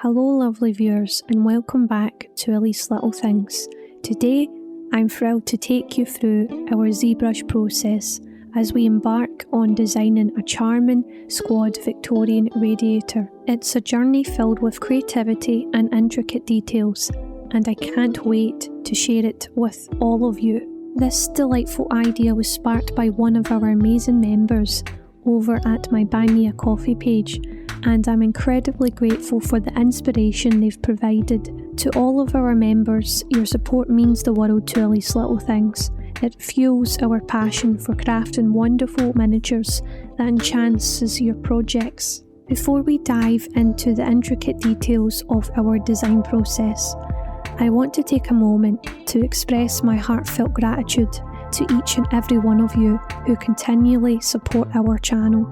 Hello lovely viewers and welcome back to Elise Little Things. Today I'm thrilled to take you through our Zbrush process as we embark on designing a charming squad Victorian radiator. It's a journey filled with creativity and intricate details, and I can't wait to share it with all of you. This delightful idea was sparked by one of our amazing members over at my Buy Me a Coffee page, and I'm incredibly grateful for the inspiration they've provided. To all of our members, your support means the world to Elise Little Things. It fuels our passion for crafting wonderful miniatures that enhances your projects. Before we dive into the intricate details of our design process, I want to take a moment to express my heartfelt gratitude to each and every one of you who continually support our channel.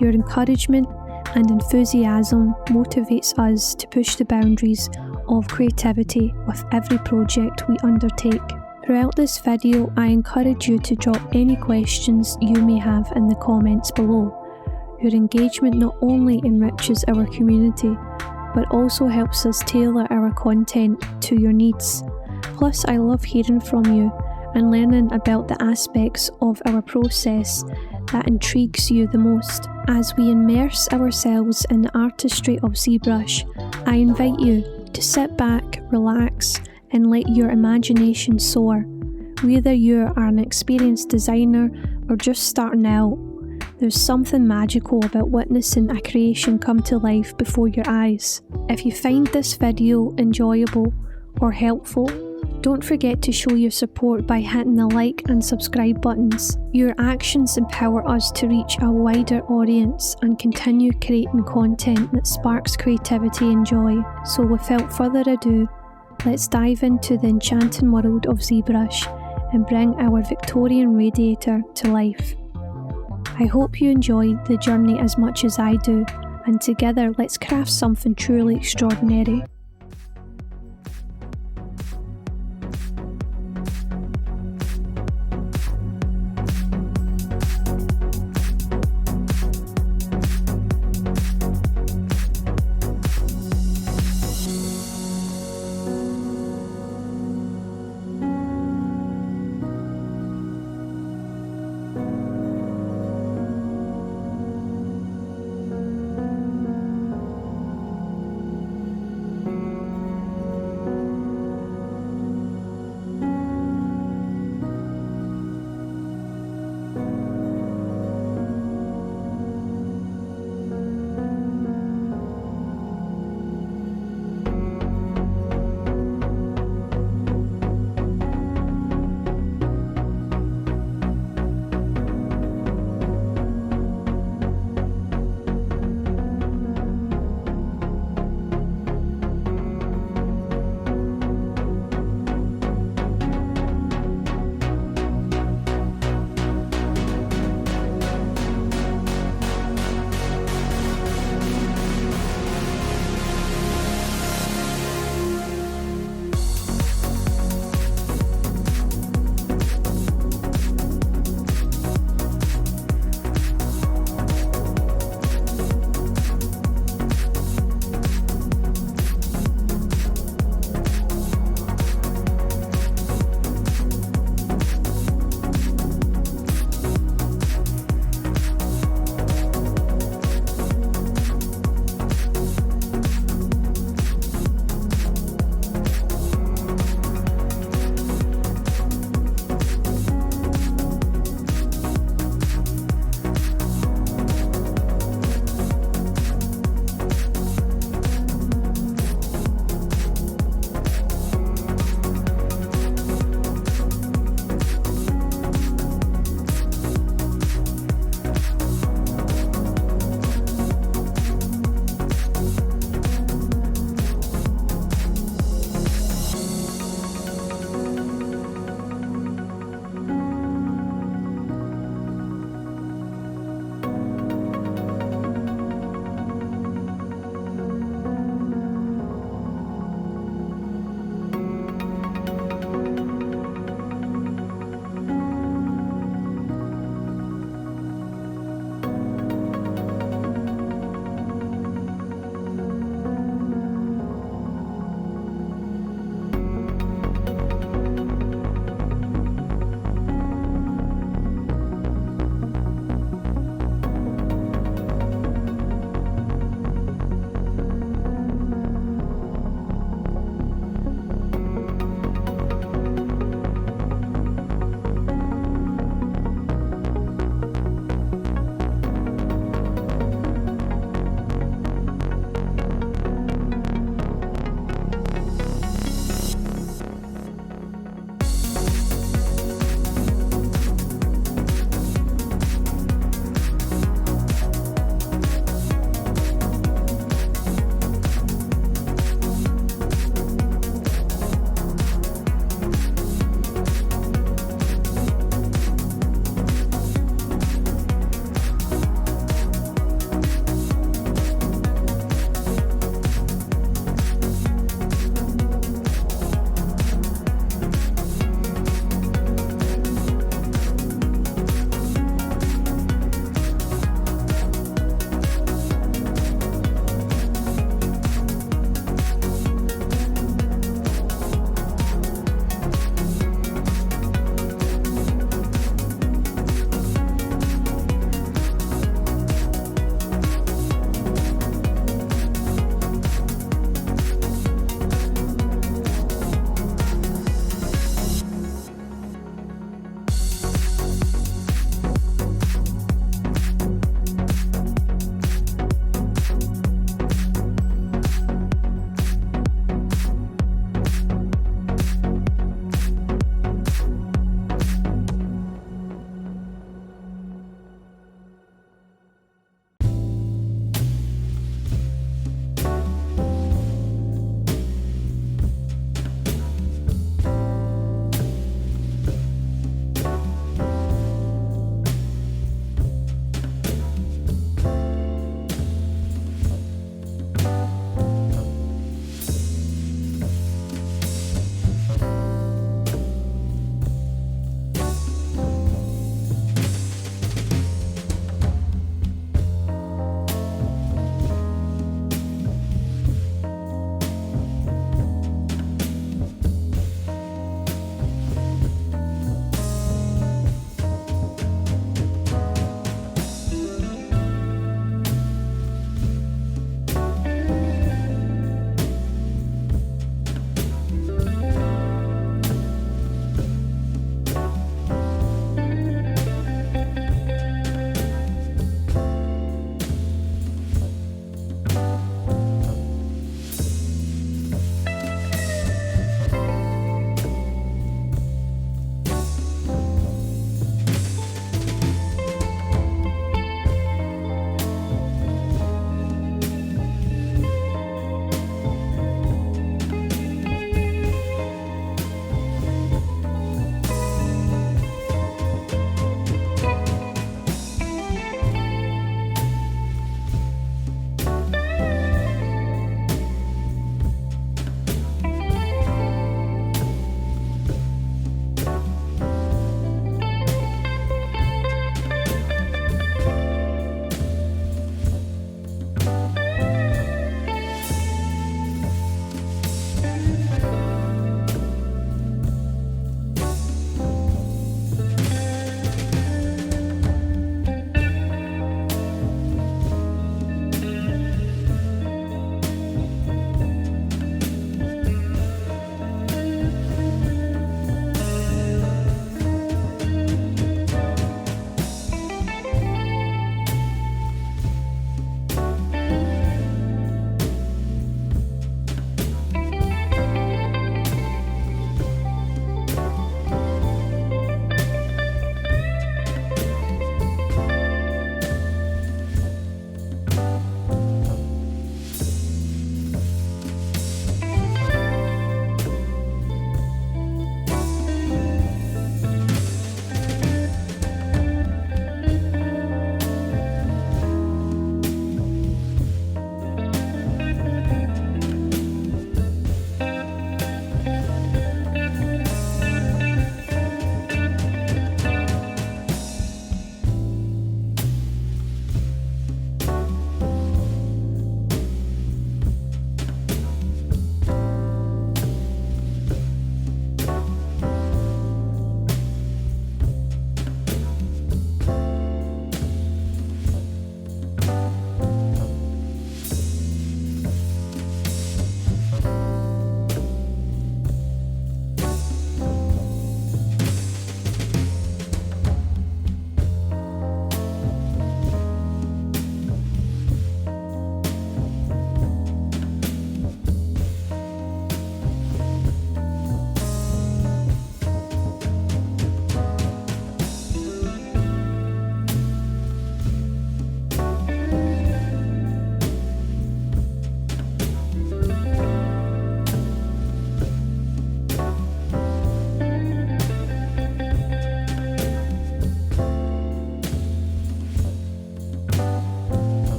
Your encouragement and enthusiasm motivates us to push the boundaries of creativity with every project we undertake. Throughout this video, I encourage you to drop any questions you may have in the comments below. Your engagement not only enriches our community, but also helps us tailor our content to your needs. Plus, I love hearing from you and learning about the aspects of our process that intrigues you the most. As we immerse ourselves in the artistry of Zbrush, I invite you to sit back, relax, and let your imagination soar. Whether you are an experienced designer or just starting out, there's something magical about witnessing a creation come to life before your eyes. If you find this video enjoyable or helpful, don't forget to show your support by hitting the like and subscribe buttons. Your actions empower us to reach a wider audience and continue creating content that sparks creativity and joy. So without further ado, let's dive into the enchanting world of Zbrush and bring our Victorian radiator to life. I hope you enjoy the journey as much as I do, and together let's craft something truly extraordinary.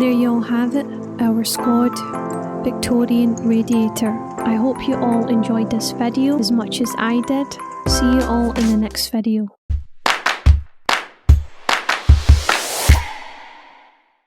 There you all have it, our squad Victorian Radiator. I hope you all enjoyed this video as much as I did. See you all in the next video.